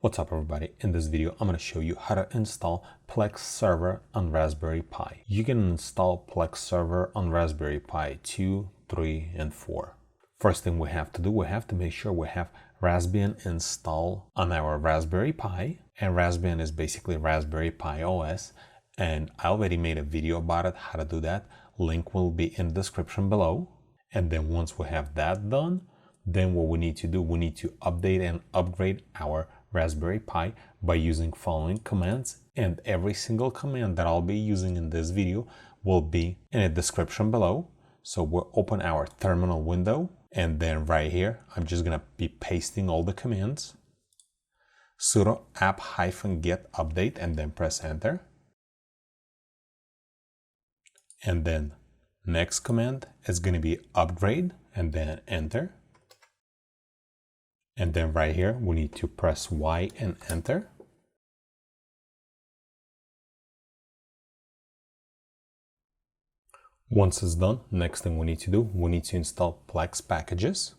What's up everybody? In this video I'm going to show you how to install Plex Server on Raspberry Pi. You can install Plex Server on Raspberry Pi 2, 3, and 4. First thing we have to do, we have to make sure we have Raspbian installed on our Raspberry Pi. And Raspbian is basically Raspberry Pi OS. And I already made a video about it, how to do that. Link will be in the description below. And then once we have that done, then what we need to do, we need to update and upgrade our Raspberry Pi by using following commands, and every single command that I'll be using in this video will be in the description below. So we'll open our terminal window, and then right here I'm just gonna be pasting all the commands. Sudo apt-get update, and then press enter. And then next command is gonna be upgrade, and then enter. And then right here, we need to press Y and enter. Once it's done, next thing we need to do, we need to install Plex packages.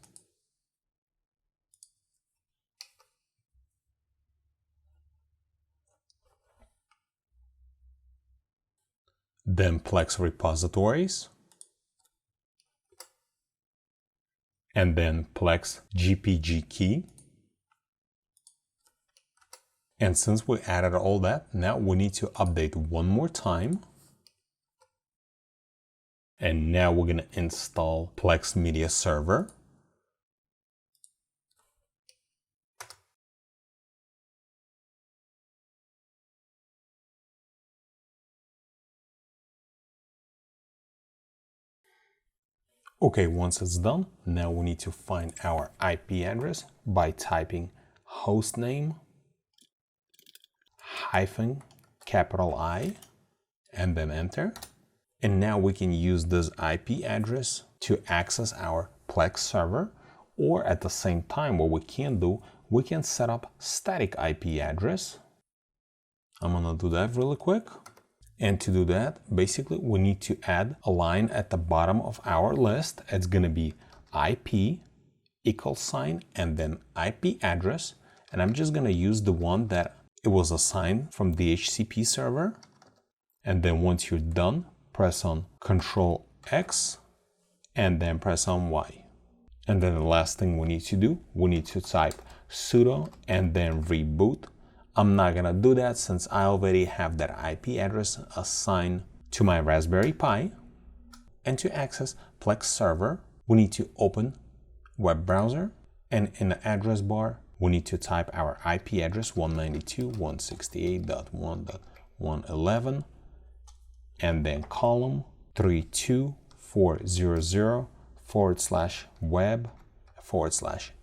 Then Plex repositories. And then Plex GPG key. And since we added all that, now we need to update one more time. And now we're going to install plexmediaserver. Okay, once it's done, now we need to find our IP address by typing hostname -I and then enter. And now we can use this IP address to access our Plex server, or at the same time, what we can do, we can set up static IP address. I'm gonna do that really quick. And to do that, basically, we need to add a line at the bottom of our list. It's going to be IP =, and then IP address. And I'm just going to use the one that it was assigned from the DHCP server. And then once you're done, press on Control X and then press on Y. And then the last thing we need to do, we need to type sudo and then reboot. I'm not gonna do that since I already have that IP address assigned to my Raspberry Pi. And to access Plex server, we need to open web browser, and in the address bar, we need to type our IP address 192.168.1.111 and then column 32400/web/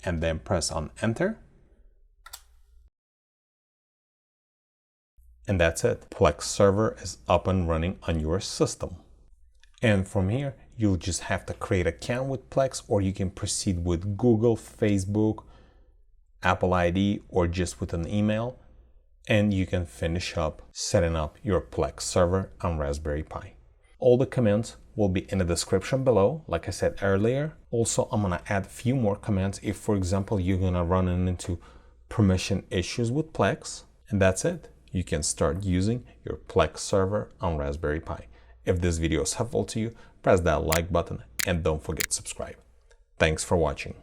and then press on enter. And that's it. Plex server is up and running on your system. And from here, you'll just have to create an account with Plex, or you can proceed with Google, Facebook, Apple ID, or just with an email. And you can finish up setting up your Plex server on Raspberry Pi. All the commands will be in the description below, like I said earlier. Also, I'm gonna add a few more commands if, for example, you're gonna run into permission issues with Plex. And that's it. You can start using your Plex server on Raspberry Pi. If this video is helpful to you, press that like button and don't forget to subscribe. Thanks for watching.